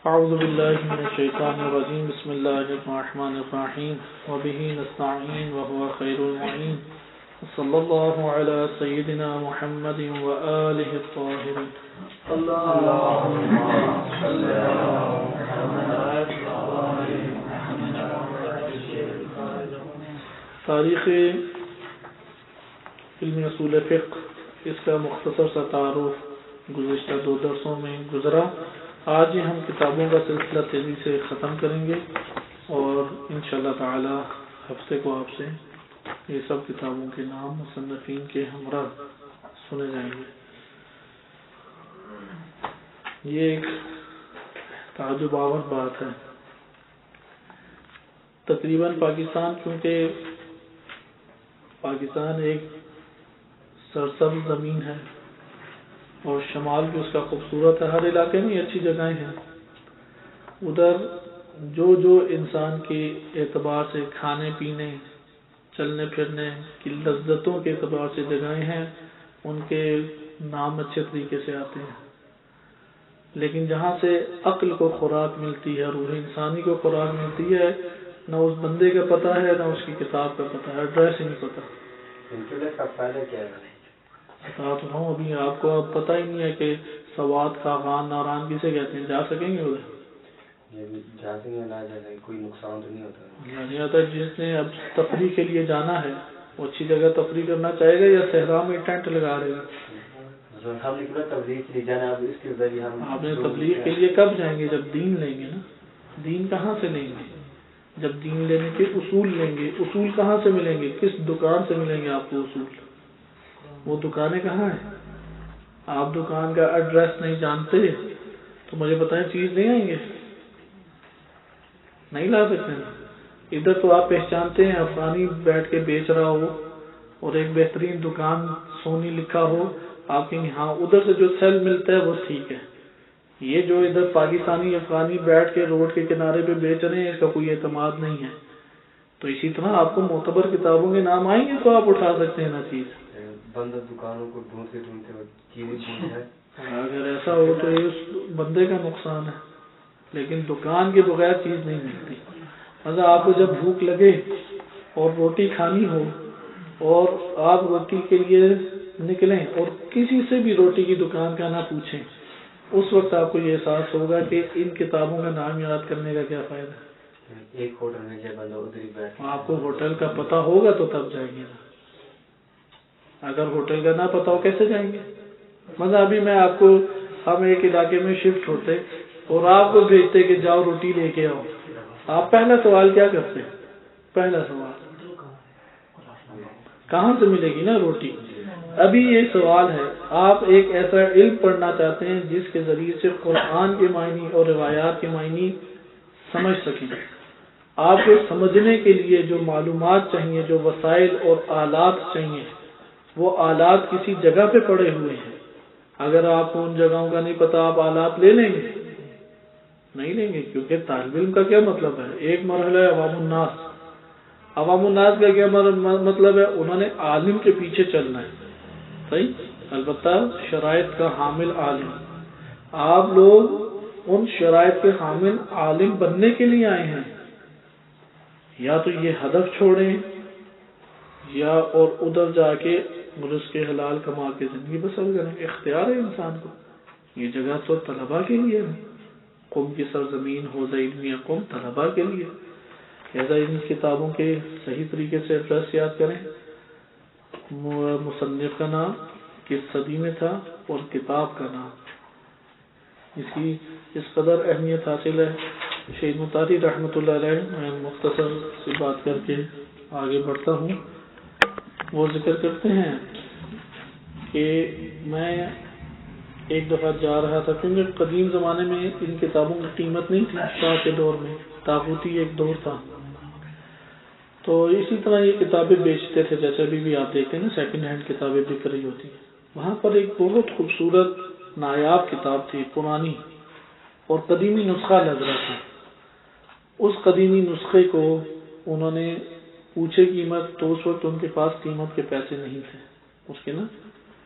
اعوذ باللہ من الشیطان الرجیم بسم اللہ الرحمن الرحیم وبہ نستعین وهو خیر المعین صلی اللہ علی سیدنا محمد وآلہ الطاہرین اللہم صلی تاریخ علم اصول فقہ، اس کا مختصر سا تعارف گزشتہ 2 درسوں میں گزرا۔ آج ہی ہم کتابوں کا سلسلہ تیزی سے ختم کریں گے اور انشاءاللہ تعالی ہفتے کو آپ سے یہ سب کتابوں کے نام مصنفین کے ہمراہ سنے جائیں گے۔ یہ ایک تعجب آور بات ہے، تقریباً پاکستان، کیونکہ پاکستان ایک سرسبز زمین ہے اور شمال بھی اس کا خوبصورت ہے، ہر علاقے میں اچھی جگہیں ہیں۔ ادھر جو انسان کے اعتبار سے کھانے پینے چلنے پھرنے کی لذتوں کے اعتبار سے جگہیں ہیں، ان کے نام اچھے طریقے سے آتے ہیں، لیکن جہاں سے عقل کو خوراک ملتی ہے، روح انسانی کو خوراک ملتی ہے، نہ اس بندے کا پتہ ہے نہ اس کی کتاب کا پتہ ہے، ایڈریس ہی نہیں پتہ۔ انٹرنیٹ کا فائدہ کیا ہے؟ بتا تو رہا ہوں، ابھی آپ کو اب پتہ ہی نہیں ہے کہ سوات خاقان ناران کسے کہتے ہیں۔ جا سکیں گے ادھر؟ جا سکیں گے، نہ جا سکیں، کوئی نقصان تو نہیں ہوتا؟ نہیں ہوتا۔ جس نے اب تفریح کے لیے جانا ہے وہ اچھی جگہ تفریح کرنا چاہے گا یا صحرا میں ٹینٹ لگا لے گا؟ ہم نے کہا تبلیغ کے لیے جانا، اب اس کے ذریعے آپ نے تبلیغ کے لیے کب جائیں گے؟ جب دین لیں گے نا۔ دین کہاں سے لیں گے؟ جب دین لینے کے اصول لیں گے۔ اصول کہاں سے ملیں گے؟ کس دکان سے ملیں گے آپ کو اصول؟ وہ دکانیں کہاں ہیں؟ آپ دکان کا ایڈریس نہیں جانتے تو مجھے بتائیں چیز نہیں آئیں گے؟ نہیں لا سکتے نا۔ ادھر تو آپ پہچانتے ہیں، افغانی بیٹھ کے بیچ رہا ہو اور ایک بہترین دکان سونی لکھا ہو، آپ کہیں ہاں ادھر سے جو سیل ملتا ہے وہ ٹھیک ہے۔ یہ جو ادھر پاکستانی افغانی بیٹھ کے روڈ کے کنارے پہ بیچ رہے ہیں، اس کا کوئی اعتماد نہیں ہے۔ تو اسی طرح آپ کو معتبر کتابوں کے نام آئیں گے تو آپ اٹھا سکتے ہیں نا چیز۔ بندہ دکانوں کو ڈھونڈتے ڈھونڈتے چیز ہے، اگر ایسا ہو تو یہ اس بندے کا نقصان ہے، لیکن دکان کے بغیر چیز نہیں ملتی۔ مطلب آپ کو جب بھوک لگے اور روٹی کھانی ہو اور آپ روٹی کے لیے نکلیں اور کسی سے بھی روٹی کی دکان کا نہ پوچھیں، اس وقت آپ کو یہ احساس ہوگا کہ ان کتابوں کا نام یاد کرنے کا کیا فائدہ ہے۔ ایک ہوٹل میں جائے بندہ ادھر ہی بیٹھ، آپ کو ہوٹل کا پتہ ہوگا تو تب جائیں گے نا۔ اگر ہوٹل کا نہ پتہ ہو کیسے جائیں گے؟ مطلب ابھی میں آپ کو، ہم ایک علاقے میں شفٹ ہوتے اور آپ کو بھیجتے کہ جاؤ روٹی لے کے آؤ، آپ پہلا سوال کیا کرتے؟ پہلا سوال کہاں سے ملے گی نا روٹی؟ ابھی یہ سوال ہے، آپ ایک ایسا علم پڑھنا چاہتے ہیں جس کے ذریعے سے قرآن کے معنی اور روایات کے معنی سمجھ سکیں۔ آپ کو سمجھنے کے لیے جو معلومات چاہیے، جو وسائل اور آلات چاہیے، وہ آلات کسی جگہ پہ پڑے ہوئے ہیں۔ اگر آپ کو ان جگہوں کا نہیں پتا، آپ آلات لے لیں گے؟ نہیں لیں گے، کیونکہ طالب علم کا کیا مطلب ہے؟ ایک مرحلہ ہے عوام الناس۔ عوام الناس کا کیا مطلب ہے؟ انہوں نے عالم کے پیچھے چلنا ہے، صحیح، البتہ شرائط کا حامل عالم۔ آپ لوگ ان شرائط کے حامل عالم بننے کے لیے آئے ہیں، یا تو یہ ہدف چھوڑیں یا اور ادھر جا کے رزق حلال کما کے زندگی بسر کریں۔ اختیار ہے انسان کو۔ یہ جگہ تو طلباء کے لیے ہے، قوم کی سرزمین حوزہ علمیہ قوم طلباء کے لیے۔ لہذا ان کتابوں کے صحیح طریقے سے ایڈریس یاد کریں، مصنف کا نام، کس صدی میں تھا اور کتاب کا نام۔ اس کی اس قدر اہمیت حاصل ہے۔ شہید مطہری رحمۃ اللہ علیہ، میں مختصر سی بات کر کے آگے بڑھتا ہوں۔ وہ ذکر کرتے ہیں کہ میں ایک دفعہ جا رہا تھا، کیونکہ قدیم زمانے میں ان کتابوں کی قیمت نہیں تھی، شاہ کے دور میں طاغوتی ایک دور تھا، تو اسی طرح یہ کتابیں بیچتے تھے، جیسے ابھی بھی آپ دیکھتے ہیں نا سیکنڈ ہینڈ کتابیں بک رہی ہوتی ہیں۔ وہاں پر ایک بہت خوبصورت نایاب کتاب تھی، پرانی اور قدیمی نسخہ لگ رہا تھا۔ اس قدیمی نسخے کو انہوں نے پوچھے قیمت، تو اس وقت ان کے پاس قیمت کے پیسے نہیں تھے، اس کے نا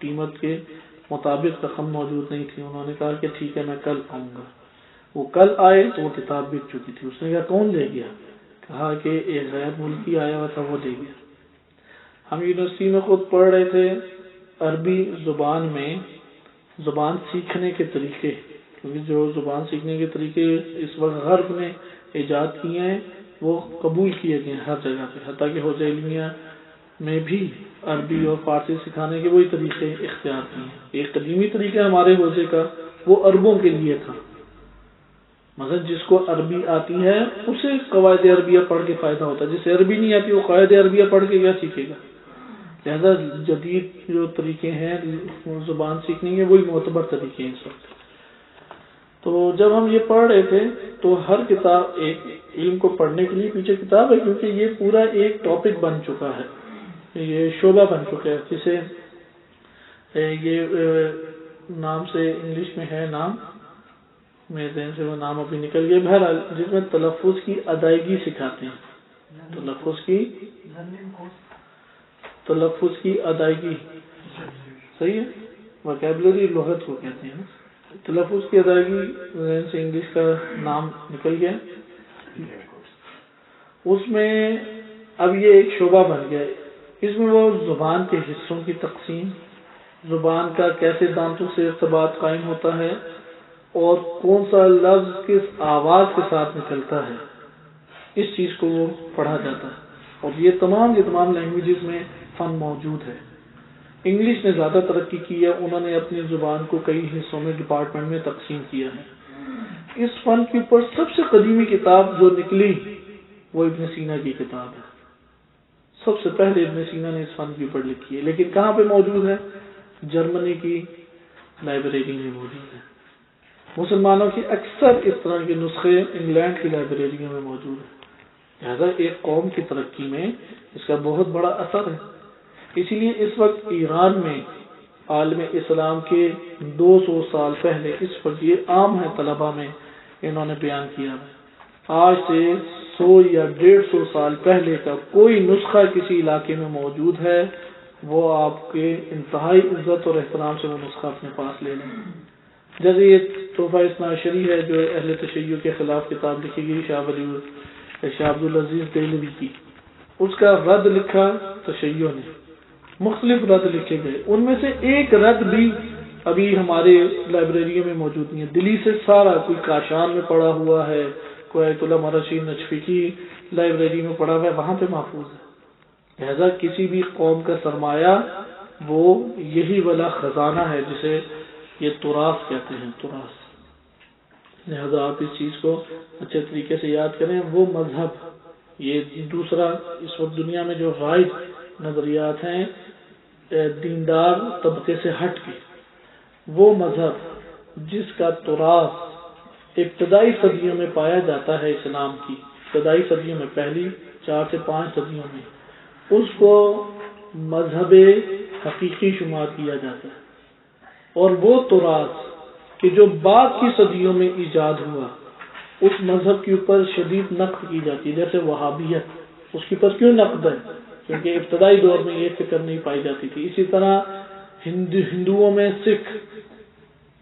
قیمت کے مطابق رقم موجود نہیں تھی۔ انہوں نے کہا کہ ٹھیک ہے میں کل آؤں گا۔ وہ کل آئے تو وہ کتاب بک چکی تھی. اس نے کہا کون لے گیا؟ کہا کہ ایک غیر ملکی آیا ہوا تھا وہ دے گیا. ہم یونیورسٹی میں خود پڑھ رہے تھے عربی زبان میں زبان سیکھنے کے طریقے، کیونکہ جو زبان سیکھنے کے طریقے اس وقت غرب نے ایجاد کیے ہیں وہ قبول کیے گئے ہیں ہر جگہ پہ، حتیٰ کہ حوزہ علمیہ میں بھی عربی اور فارسی سکھانے کے وہی طریقے اختیار کیے ہیں. ایک قدیمی طریقہ ہمارے حوزے کا وہ عربوں کے لیے تھا. مثلا جس کو عربی آتی ہے اسے قواعد عربیہ پڑھ کے فائدہ ہوتا ہے، جسے عربی نہیں آتی وہ قواعد عربیہ پڑھ کے کیا سیکھے گا. لہذا جدید جو طریقے ہیں زبان سیکھنے کے وہی معتبر طریقے ہیں اس وقت. تو جب ہم یہ پڑھ رہے تھے تو ہر کتاب ایک علم کو پڑھنے کے لیے پیچھے کتاب ہے، کیونکہ یہ پورا ایک ٹاپک بن چکا ہے، یہ شعبہ بن چکا ہے. جسے یہ نام سے انگلش میں ہے، نام میرے ذہن سے وہ نام ابھی نکل گیا، بہرحال جس میں تلفظ کی ادائیگی سکھاتے ہیں. تلفظ کی ادائیگی صحیح ہے، وکیبلری لغت کو کہتے ہیں. تلفظ کی ادائیگی ذہن سے انگلش کا نام نکل گیا. اس میں اب یہ ایک شعبہ بن گیا ہے. اس میں وہ زبان کے حصوں کی تقسیم، زبان کا کیسے دانتوں سے ارتباط قائم ہوتا ہے اور کون سا لفظ کس آواز کے ساتھ نکلتا ہے، اس چیز کو وہ پڑھا جاتا ہے. اور یہ تمام لینگویجز میں فن موجود ہے. انگلش نے زیادہ ترقی کی ہے، انہوں نے اپنی زبان کو کئی حصوں میں ڈپارٹمنٹ میں تقسیم کیا ہے. اس فن کے اوپر سب سے قدیمی کتاب جو نکلی وہ ابن سینا کی کتاب ہے. سب سے پہلے ابن سینا نے اس فن کے اوپر لکھی ہے، لیکن کہاں پہ موجود ہے؟ جرمنی کی لائبریری میں موجود ہے. مسلمانوں کی اکثر اس طرح کے نسخے انگلینڈ کی لائبریریوں میں موجود ہیں. لہذا ایک قوم کی ترقی میں اس کا بہت بڑا اثر ہے. اسی لیے اس وقت ایران میں عالم اسلام کے 200 سال پہلے اس وقت یہ عام ہے طلبہ میں انہوں نے بیان کیا ہے. آج سے 100 یا 150 سال پہلے کا کوئی نسخہ کسی علاقے میں موجود ہے وہ آپ کے انتہائی عزت اور احترام سے وہ نسخہ اپنے پاس لے لیں. جیسے یہ تحفہ اثنا عشری ہے جو اہل تشیع کے خلاف کتاب لکھی گئی شاہ عبد العزیز دہلوی کی، اس کا رد لکھا تشیع نے. مختلف رد لکھے گئے، ان میں سے ایک رد بھی ابھی ہمارے لائبریریوں میں موجود نہیں ہے. دلی سے سارا کوئی کاشان میں پڑا ہوا ہے، کوئی آیت اللہ رشید نجفی کی لائبریری میں پڑا ہوا ہے، وہاں پہ محفوظ ہے. لہذا کسی بھی قوم کا سرمایہ وہ یہی والا خزانہ ہے جسے یہ تراث کہتے ہیں، تراث. لہذا آپ اس چیز کو اچھے طریقے سے یاد کریں. وہ مذہب، یہ دوسرا اس وقت دنیا میں جو رائج نظریات ہیں دیندار طبقے سے ہٹ کے، وہ مذہب جس کا تراث ابتدائی صدیوں میں پایا جاتا ہے، اسلام کی ابتدائی صدیوں میں، پہلی 4 سے 5 صدیوں میں، اس کو مذہب حقیقی شمار کیا جاتا ہے. اور وہ تراث کہ جو بعد کی صدیوں میں ایجاد ہوا اس مذہب کے اوپر شدید نقد کی جاتی ہے. جیسے وہابیت، اس کے اوپر کیوں نقد ہے؟ کیونکہ ابتدائی دور میں یہ فکر نہیں پائی جاتی تھی. اسی طرح ہندوؤں میں سکھ،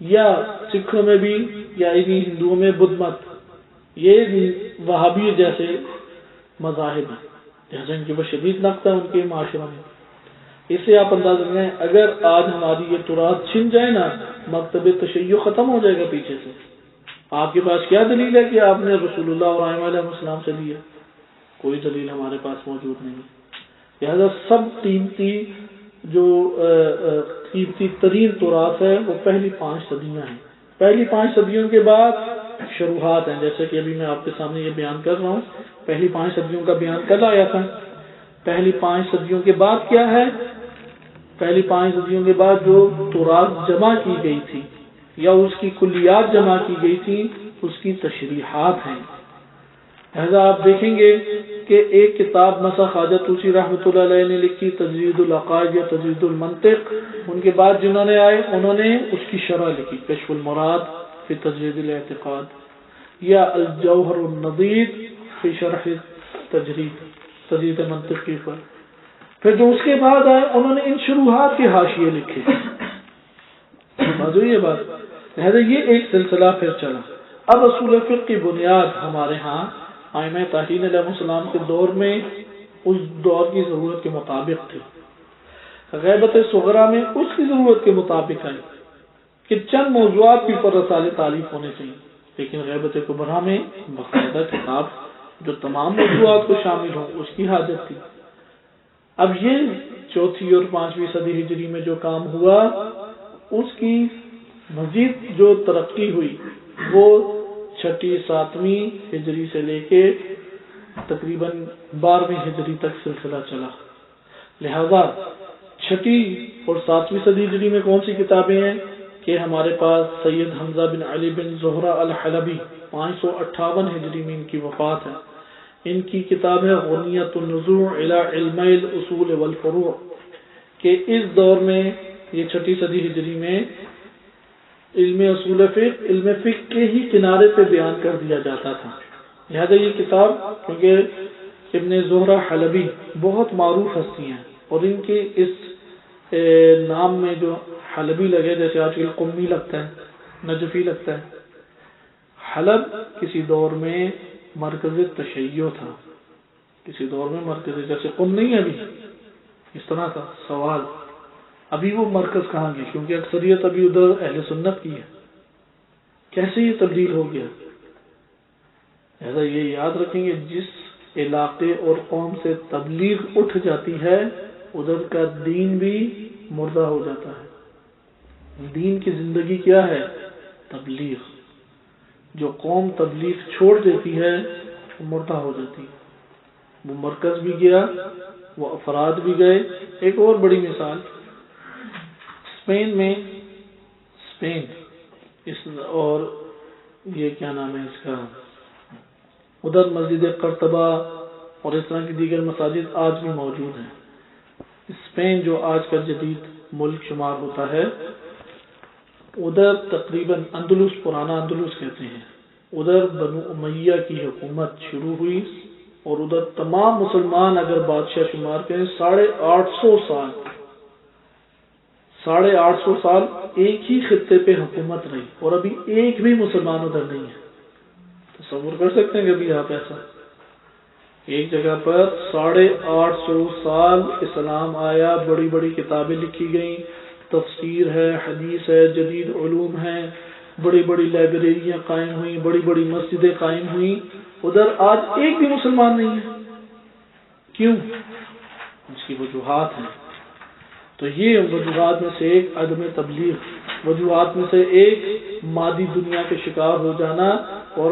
یا سکھوں میں بھی یا ہندوؤں میں بدھ مت، یہ وہابیت جیسے مذاہب ہیں، جیسے ان کے اوپر شدید نقد ہے ان کے معاشرہ میں. اس سے آپ اندازہ کریں اگر آج ہماری یہ تراث چھن جائے نا، مکتب تشیع ختم ہو جائے گا پیچھے سے. آپ کے پاس کیا دلیل ہے کہ آپ نے رسول اللہ اور ائمہ علیہ السلام سے لیا؟ کوئی دلیل ہمارے پاس موجود نہیں. لہذا سب قیمتی جو قیمتی ترین تراث ہے وہ پہلی 5 صدیاں ہیں. پہلی 5 صدیوں کے بعد شروحات ہیں، جیسے کہ ابھی میں آپ کے سامنے یہ بیان کر رہا ہوں. پہلی 5 صدیوں کا بیان کل آیا تھا. پہلی 5 صدیوں کے بعد کیا ہے؟ پہلی 5 صدیوں کے بعد جو تراث جمع کی گئی تھی یا اس کی کلیات جمع کی گئی تھی اس کی تشریحات ہیں. لہذا آپ دیکھیں گے کہ ایک کتاب مثلا خواجہ طوسی رحمۃ اللہ علیہ نے لکھی تجرید العقائد یا تجرید المنطق. ان کے بعد جنہوں نے آئے انہوں نے اس کی شرح لکھی کشف المراد فی تجرید الاعتقاد، یا الجوہر النضید فی شرح تجرید منطق کے اوپر. پھر جو اس کے بعد آئے انہوں نے ان شروحات کے حاشیے لکھے. یہ بات. لہذا یہ ایک سلسلہ پھر چلا. اب اصول فقہ کی بنیاد ہمارے ہاں ائمہ طاہرین علیہ السلام کے دور میں اس دور کی ضرورت کے مطابق تھی. غیبت صغرا میں اس کی ضرورت کے مطابق آئی کہ چند موضوعات کے اوپر رسالے تعلیف ہونے چاہیے، لیکن غیبت کبریٰ میں باقاعدہ کتاب جو تمام موضوعات کو شامل ہوں اس کی حاجت تھی. اب یہ چوتھی اور پانچویں صدی ہجری میں جو کام ہوا اس کی مزید جو ترقی ہوئی وہ چھٹی ساتویں ہجری سے لے کے تقریباً 12ویں ہجری تک سلسلہ چلا. لہذا چھٹی اور ساتویں صدی ہجری میں کون سی کتابیں ہیں کہ ہمارے پاس سید حمزہ بن علی بن زہرہ الحلبی 558 ہجری میں ان کی وفات ہے. ان کی کتاب ہے غنیۃ النزوع الی علم الاصول والفروع کہ اس دور میں یہ چھٹی صدی ہجری میں علم اصول فقہ علم فقہ کے ہی کنارے پہ بیان کر دیا جاتا تھا. لہذا یہ کتاب کیونکہ ابن زہرہ حلبی بہت معروف ہستی ہیں اور ان کے اس نام میں جو حلبی لگے جیسے آج کل قمی لگتا ہے نجفی لگتا ہے. حلب کسی دور میں مرکز تشیع تھا، کسی دور میں مرکز جیسے قم نہیں ہے ابھی اس طرح کا سوال ابھی وہ مرکز کہاں گیا کیونکہ اکثریت ابھی ادھر اہل سنت کی ہے. کیسے یہ تبدیل ہو گیا؟ ایسا یہ یاد رکھیں گے جس علاقے اور قوم سے تبلیغ اٹھ جاتی ہے ادھر کا دین بھی مردہ ہو جاتا ہے. دین کی زندگی کیا ہے؟ تبلیغ. جو قوم تبلیغ چھوڑ دیتی ہے وہ مردہ ہو جاتی ہے. وہ مرکز بھی گیا، وہ افراد بھی گئے. ایک اور بڑی مثال اسپین اور یہ کیا نام ہے اس کا ادھر مسجد قرطبہ اور اس طرح کی دیگر مساجد آج بھی موجود ہیں. اسپین جو آج کا جدید ملک شمار ہوتا ہے ادھر تقریباً اندلس پرانا اندلس کہتے ہیں ادھر بنو امیہ کی حکومت شروع ہوئی اور ادھر تمام مسلمان اگر بادشاہ شمار کریں 850 سال ایک ہی خطے پہ حکومت رہی اور ابھی ایک بھی مسلمان ادھر نہیں ہے. تصور کر سکتے ہیں کہ ابھی آپ ایسا ایک جگہ پر 850 سال اسلام آیا، بڑی بڑی کتابیں لکھی گئیں، تفسیر ہے، حدیث ہے، جدید علوم ہیں، بڑی بڑی لائبریریاں قائم ہوئیں، بڑی بڑی مسجدیں قائم ہوئیں. ادھر آج ایک بھی مسلمان نہیں ہے. کیوں؟ اس کی وجوہات ہیں. تو یہ وجوہات میں سے ایک عدم تبلیغ، وجوہات میں سے ایک مادی دنیا کے شکار ہو جانا اور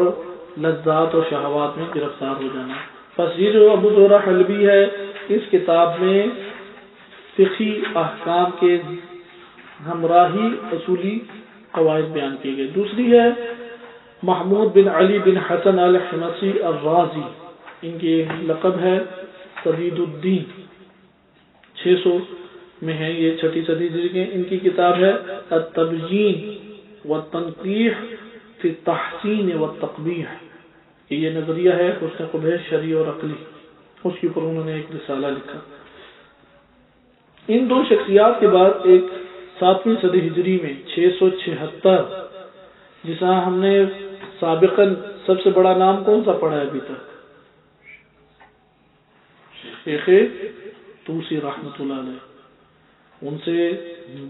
لذات اور شہوات میں گرفتار ہو جانا. پس یہ جو ابو زہرہ حلبی ہے اس کتاب میں فقہی احکام کے ہمراہی اصولی قواعد بیان کیے گئے. دوسری ہے محمود بن علی بن حسن الحمصی الرازی، ان کی لقب ہے سدید الدین، 600 میں ہے یہ چھٹی صدی کے. ان کی کتاب ہے التبیین والتنقیح فی التحسین والتقبیح. یہ نظریہ ہے حسن قبیح شرعی اور عقلی، اس کے اوپر انہوں نے ایک رسالہ لکھا. ان دو شخصیات کے بعد ایک 7ویں صدی ہجری میں 676 جسا ہم نے سابقاً سب سے بڑا نام کون سا پڑھا ہے ابھی تک؟ شیخ طوسی رحمۃ اللہ علیہ. ان سے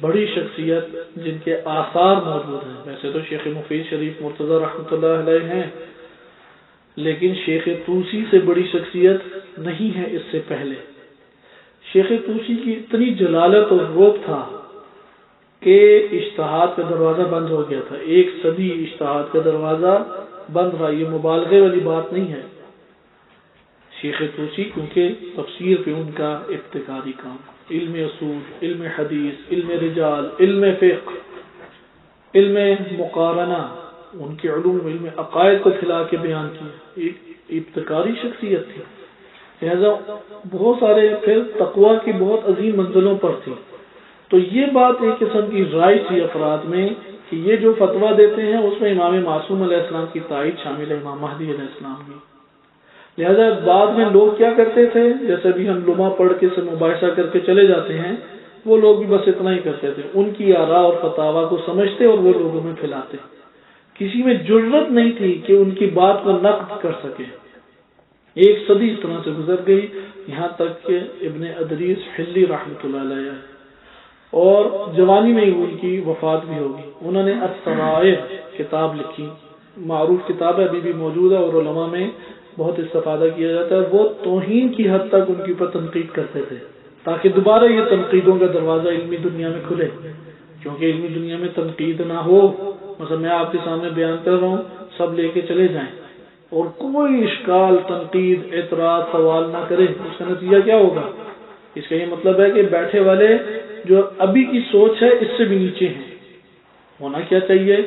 بڑی شخصیت جن کے آثار موجود ہیں، ویسے تو شیخ مفید شریف مرتضی رحمۃ اللہ علیہ ہیں لیکن شیخ طوسی سے بڑی شخصیت نہیں ہے. اس سے پہلے شیخ طوسی کی اتنی جلالت اور روب تھا کہ اجتہاد کا دروازہ بند ہو گیا تھا. 1 صدی اجتہاد کا دروازہ بند رہا. یہ مبالغے والی بات نہیں ہے. شیخ طوسی کیونکہ تفسیر پہ ان کا ابتکاری کام، علم اصول، علم حدیث، علم رجال، علم فقہ، علم مقارنہ، ان کے علوم علم عقائد کو پھیلا کے بیان کیا. ایک ابتکاری شخصیت تھی. لہذا بہت سارے پھر تقوی کی بہت عظیم منزلوں پر تھی. تو یہ بات ایک قسم کی رائے تھی افراد میں کہ یہ جو فتویٰ دیتے ہیں اس میں امام معصوم علیہ السلام کی تائید شامل ہے، امام مہدی علیہ السلام کی. لہذا بعد میں لوگ کیا کرتے تھے، جیسے بھی ہم لمحہ پڑھ کے سے مباحثہ کر کے چلے جاتے ہیں، وہ لوگ بھی بس اتنا ہی کرتے تھے. ان کی آراء اور فتاویٰ کو سمجھتے اور وہ لوگوں میں پھیلاتے. کسی میں جرت نہیں تھی کہ ان کی بات کو نقد کر سکے۔ 1 صدی اس طرح سے گزر گئی، یہاں تک کہ ابن ادریس حلی رحمۃ اللہ علیہ اور جوانی میں ہی ان کی وفات بھی ہوگی۔ انہوں نے السرائر کتاب لکھی، معروف کتاب ہے، ابھی بھی موجود ہے اور علماء میں بہت استفادہ کیا جاتا ہے۔ وہ توہین کی حد تک ان کے اوپر تنقید کرتے تھے تاکہ دوبارہ یہ تنقیدوں کا دروازہ علمی دنیا میں کھلے، کیونکہ علمی دنیا میں تنقید نہ ہو، مثلا میں آپ کے سامنے بیان کر رہا ہوں، سب لے کے چلے جائیں اور کوئی اشکال، تنقید، اعتراض، سوال نہ کرے، اس کا نتیجہ کیا ہوگا؟ اس کا یہ مطلب ہے کہ بیٹھے والے جو ابھی کی سوچ ہے اس سے بھی نیچے ہیں۔ ہونا کیا چاہیے؟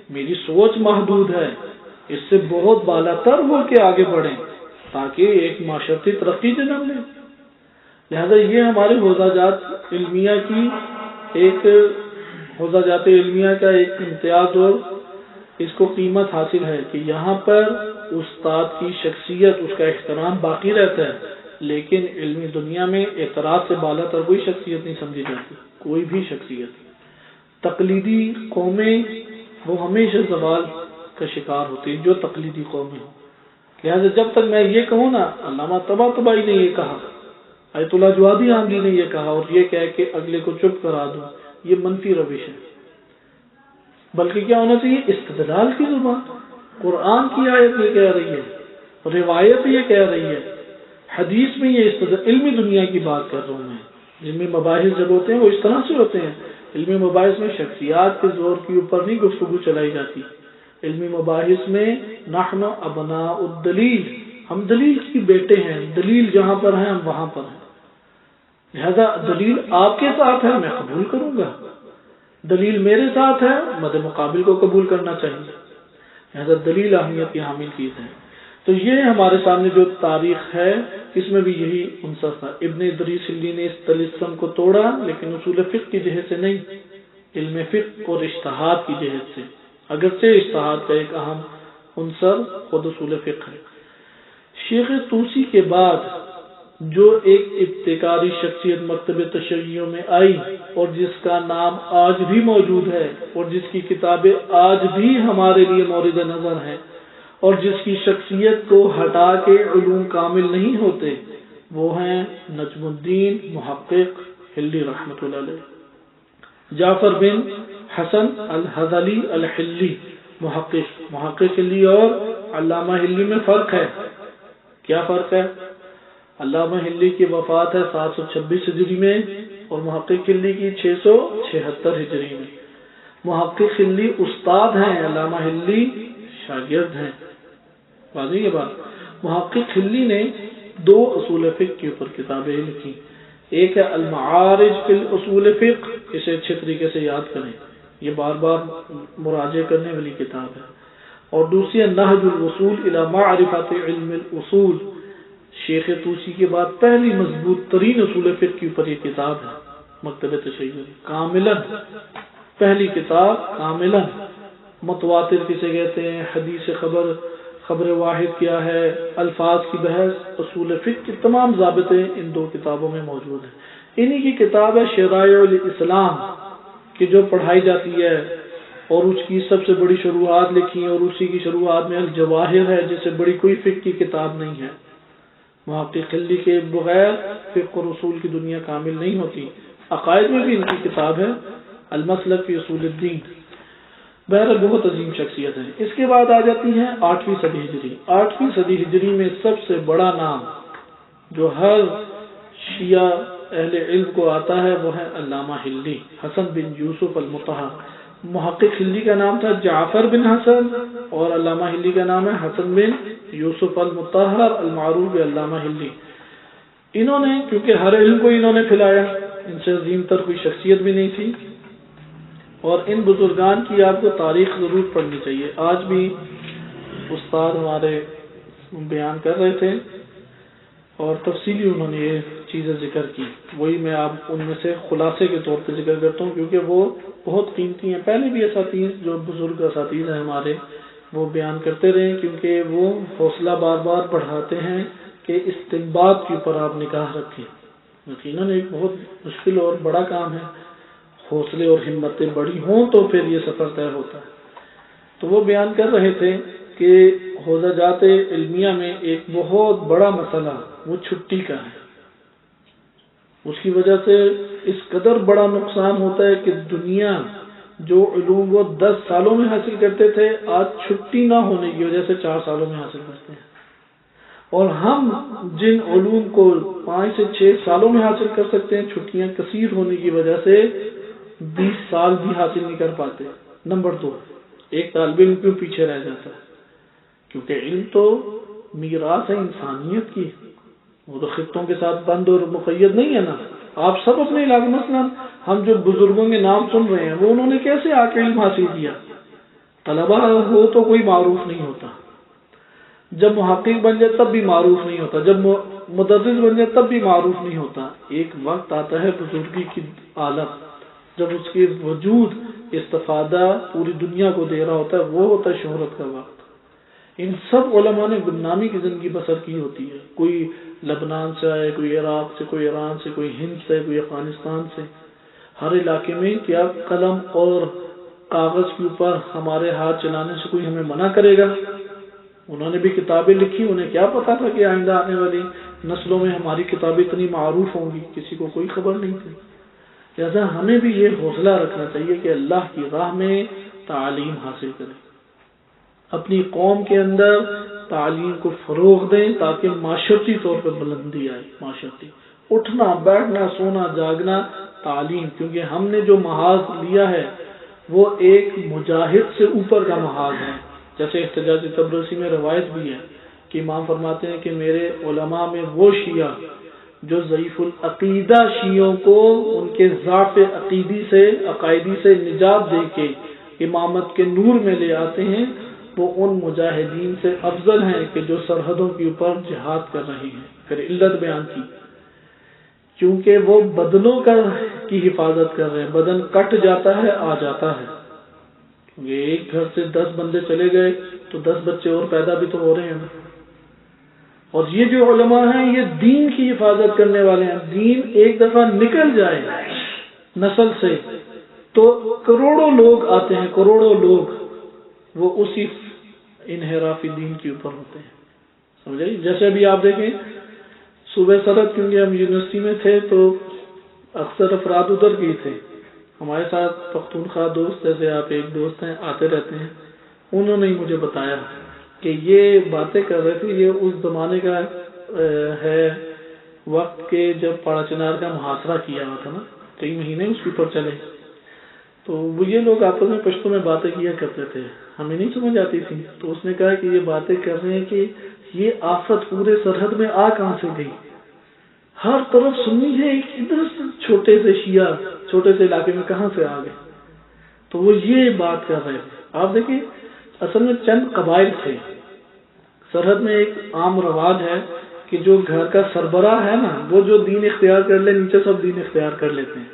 میری سوچ محدود ہے، اس سے بہت بالا تر ہو کے آگے بڑھیں تاکہ ایک معاشرتی ترقی جنم لے۔ لہذا یہ ہمارے حوزہ جات علمیہ کی ایک حوزہ جات علمیہ کا ایک امتیاز اور اس کو قیمت حاصل ہے کہ یہاں پر استاد کی شخصیت، اس کا احترام باقی رہتا ہے، لیکن علمی دنیا میں اعتراض سے بالا تر کوئی شخصیت نہیں سمجھی جاتی، کوئی بھی شخصیت۔ تقلیدی قومیں وہ ہمیشہ زوال کا شکار ہوتی ہیں، جو تقلیدی قومیں ہوں۔ لہٰذا جب تک میں یہ کہوں نا علامہ طباطبائی نے یہ کہا، آیت اللہ جوادی آمدی نے یہ کہا، اور یہ کہہ کے اگلے کو چپ کرا دوں، یہ منفی روش ہے۔ بلکہ کیا ہونا چاہیے؟ استدلال کی زبان، قرآن کی آیت یہ کہہ رہی ہے، روایت یہ کہہ رہی ہے، حدیث میں یہ علمی دنیا کی بات کر رہا ہوں میں۔ علمی مباحث جب ہوتے ہیں وہ اس طرح سے ہوتے ہیں، علمی مباحث میں شخصیات کے زور کے اوپر نہیں گفتگو چلائی جاتی۔ علمی مباحث میں نحن ابناء الدلیل، ہم دلیل کی بیٹے ہیں، دلیل جہاں پر ہیں ہم وہاں پر ہیں۔ لہذا دلیل آپ کے ساتھ ہے میں قبول کروں گا، دلیل میرے ساتھ ہے مد مقابل کو قبول کرنا چاہیے۔ لہذا دلیل اہمیت کی حامل چیز ہے۔ تو یہ ہمارے سامنے جو تاریخ ہے اس میں بھی یہی عنصر تھا۔ ابن ادریس حلی نے اس طلسم کو توڑا، لیکن اصول فقہ کی جہت سے نہیں، علم فقہ اور اجتہاد کی جہت سے، اگرچہ اجتہاد کا ایک اہم عنصر خود اصول فقہ ہے۔ شیخ طوسی کے بعد جو ایک ابتکاری شخصیت مکتب تشیعوں میں آئی اور جس کا نام آج بھی موجود ہے اور جس کی کتابیں آج بھی ہمارے لیے مورد نظر ہیں اور جس کی شخصیت کو ہٹا کے علوم کامل نہیں ہوتے، وہ ہیں نجم الدین محقق حلی رحمۃ اللہ علیہ، جعفر بن حسن الحذلی الحلی محقق حلی اور علامہ حلی میں فرق ہے۔ کیا فرق ہے؟ علامہ حلی کی وفات ہے 726 ہجری میں اور محقق حلی کی 676 ہجری میں۔ محقق حلی استاد ہیں، علامہ حلی شاگرد ہیں۔ واضح یہ بات۔ محقق حلی نے 2 اصول فقہ کے اوپر کتابیں لکھی، ایک ہے المعارج فی الاصول فقہ، اسے اچھے طریقے سے یاد کریں، یہ بار بار مراجعہ کرنے والی کتاب ہے، اور دوسری ہے نہج الوصول الی معرفت علم الاصول۔ شیخ طوسی کے بعد پہلی مضبوط ترین اصول فقہ کے اوپر یہ کتاب ہے، مکتب تشیع کاملاً، پہلی کتاب کاملاً۔ متواتر کسے کہتے ہیں، حدیث خبر واحد کیا ہے، الفاظ کی بحث، اصول فقہ کے تمام ضابطے ان 2 کتابوں میں موجود ہیں۔ انہی کی کتاب ہے شرائع الاسلام کہ جو پڑھائی جاتی ہے، اور اس کی سب سے بڑی شروحات لکھی ہیں، اور اسی کی شروحات میں الجواہر ہے جس سے بڑی کوئی فقہ کی کتاب نہیں ہے۔ محقق حلی کے بغیر فقہ اور اصول کی دنیا کامل نہیں ہوتی۔ عقائد میں بھی ان کی کتاب ہے المسلک فی اصول الدین۔ بہرحال بہت عظیم شخصیت ہے۔ اس کے بعد آ جاتی ہے 8ویں صدی ہجری۔ 8ویں صدی ہجری میں سب سے بڑا نام جو ہر شیعہ اہل علم کو آتا ہے وہ ہے علامہ حلی، حسن بن یوسف المطہر۔ محقق حلی کا نام تھا جعفر بن حسن اور علامہ حلی کا نام ہے حسن بن یوسف المطہر المعروف علامہ حلی۔ انہوں نے کیونکہ ہر علم کو انہوں نے پھیلایا، ان سے عظیم تر کوئی شخصیت بھی نہیں تھی، اور ان بزرگان کی آپ کو تاریخ ضرور پڑھنی چاہیے۔ آج بھی استاد ہمارے بیان کر رہے تھے اور تفصیلی انہوں نے یہ چیزیں ذکر کی، وہی میں آپ ان میں سے خلاصے کے طور پہ ذکر کرتا ہوں کیونکہ وہ بہت قیمتی ہیں۔ پہلے بھی اساتذہ جو بزرگ اساتذہ ہیں ہمارے وہ بیان کرتے رہے، کیونکہ وہ حوصلہ بار بار بڑھاتے ہیں کہ استنباط کے اوپر آپ نگاہ رکھیں۔ یقیناً ایک بہت مشکل اور بڑا کام ہے، حوصلے اور ہمتیں بڑی ہوں تو پھر یہ سفر طے ہوتا ہے۔ تو وہ بیان کر رہے تھے کہ حوزہ جات علمیہ میں ایک بہت بڑا مسئلہ وہ چھٹی کا ہے. اس کی وجہ سے اس قدر بڑا نقصان ہوتا ہے کہ دنیا جو علوم وہ 10 سالوں میں حاصل کرتے تھے آج چھٹی نہ ہونے کی وجہ سے 4 سالوں میں حاصل کرتے ہیں. اور ہم جن علوم کو 5 سے 6 سالوں میں حاصل کر سکتے ہیں چھٹیاں کثیر ہونے کی وجہ سے 20 سال بھی حاصل نہیں کر پاتے. نمبر 2، ایک طالب علم کیوں پیچھے رہ جاتا ہے؟ کیونکہ علم تو میراث ہے انسانیت کی، وہ تو خطوں کے ساتھ بند اور مقید نہیں ہے نا. آپ سب اپنے علاقے مثلا ہم جو بزرگوں کے نام سن رہے ہیں وہ انہوں نے کیسے آ کے علم حاصل کیا؟ طلبہ ہو تو کوئی معروف نہیں ہوتا، جب محقق بن جائے تب بھی معروف نہیں ہوتا، جب مدرس بن جائے تب بھی معروف نہیں ہوتا. ایک وقت آتا ہے بزرگی کی حالت جب اس کے وجود استفادہ پوری دنیا کو دے رہا ہوتا ہے، وہ ہوتا ہے شہرت کا وقت. ان سب علماء نے گمنامی کی زندگی بسر کی ہوتی ہے. کوئی لبنان سے آئے، کوئی عراق سے، کوئی ایران سے، کوئی ہند سے، کوئی افغانستان سے. ہر علاقے میں کیا قلم اور کاغذ کے اوپر ہمارے ہاتھ چلانے سے کوئی ہمیں منع کرے گا؟ انہوں نے بھی کتابیں لکھی، انہیں کیا پتا تھا کہ آئندہ آنے والی نسلوں میں ہماری کتابیں اتنی معروف ہوں گی؟ کسی کو کوئی خبر نہیں تھی. لہذا ہمیں بھی یہ حوصلہ رکھنا چاہیے کہ اللہ کی راہ میں تعلیم حاصل کریں، اپنی قوم کے اندر تعلیم کو فروغ دیں تاکہ معاشرتی طور پر بلندی آئے. معاشرتی اٹھنا بیٹھنا سونا جاگنا تعلیم، کیونکہ ہم نے جو محاذ لیا ہے وہ ایک مجاہد سے اوپر کا محاذ ہے. جیسے احتجاج تبرسی میں روایت بھی ہے کہ امام فرماتے ہیں کہ میرے علماء میں وہ شیعہ جو ضعیف العقیدہ شیعوں کو ان کے ضعف عقائدی سے نجات دے کے امامت کے نور میں لے آتے ہیں، وہ ان مجاہدین سے افضل ہیں کہ جو سرحدوں کے اوپر جہاد کر رہے ہیں. پھر علت بیان کی، کیونکہ وہ بدنوں کی حفاظت کر رہے ہیں. بدن کٹ جاتا ہے آ جاتا ہے. یہ ایک گھر سے 10 بندے چلے گئے تو 10 بچے اور پیدا بھی تو ہو رہے ہیں. اور یہ جو علماء ہیں یہ دین کی حفاظت کرنے والے ہیں. دین ایک دفعہ نکل جائے نسل سے تو کروڑوں لوگ آتے ہیں، کروڑوں لوگ وہ اسی انحرافی دین کے اوپر ہوتے ہیں. سمجھے؟ جیسے ابھی آپ دیکھیں صوبہ سرحد، کیونکہ ہم یونیورسٹی میں تھے تو اکثر افراد ادھر گئے تھے. ہمارے ساتھ پختونخوا دوست، جیسے آپ ایک دوست ہیں آتے رہتے ہیں، انہوں نے مجھے بتایا کہ یہ باتیں کر رہے تھے. یہ اس زمانے کا ہے وقت کے جب پاڑا چنار کا محاصرہ کیا ہوا تھا نا، کئی مہینے اس کے اوپر چلے. تو وہ یہ لوگ آپس میں پشتو میں باتیں کیا کرتے تھے، ہمیں نہیں سمجھ آتی تھی. تو اس نے کہا کہ یہ باتیں کر رہے ہیں کہ یہ آفت پورے سرحد میں آ کہاں سے گئی؟ ہر طرف سنی ہے، ادھر سے چھوٹے سے شیعہ چھوٹے سے علاقے میں کہاں سے آ گئے؟ تو وہ یہ بات کر رہے تھے. آپ دیکھیں اصل میں چند قبائل تھے. سرحد میں ایک عام رواج ہے کہ جو گھر کا سربراہ ہے نا وہ جو دین اختیار کر لے نیچے سب دین اختیار کر لیتے ہیں.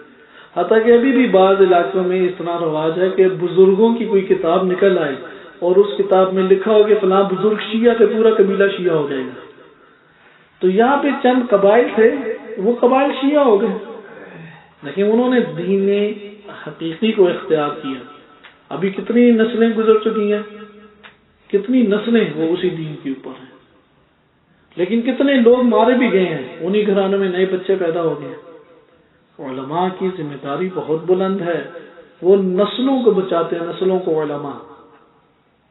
حتیٰ کہ ابھی بھی بعض علاقوں میں اس طرح رواج ہے کہ بزرگوں کی کوئی کتاب نکل آئے اور اس کتاب میں لکھا ہو کہ فلاں بزرگ شیعہ سے پورا قبیلہ شیعہ ہو جائے گا. تو یہاں پہ چند قبائل تھے، وہ قبائل شیعہ ہو گئے، لیکن انہوں نے دین حقیقی کو اختیار کیا. ابھی کتنی نسلیں گزر چکی ہیں، کتنی نسلیں وہ اسی دین کے اوپر ہیں. لیکن کتنے لوگ مارے بھی گئے ہیں، انہی گھرانوں میں نئے بچے پیدا ہو گئے. علماء کی ذمہ داری بہت بلند ہے، وہ نسلوں کو بچاتے ہیں، نسلوں کو. علماء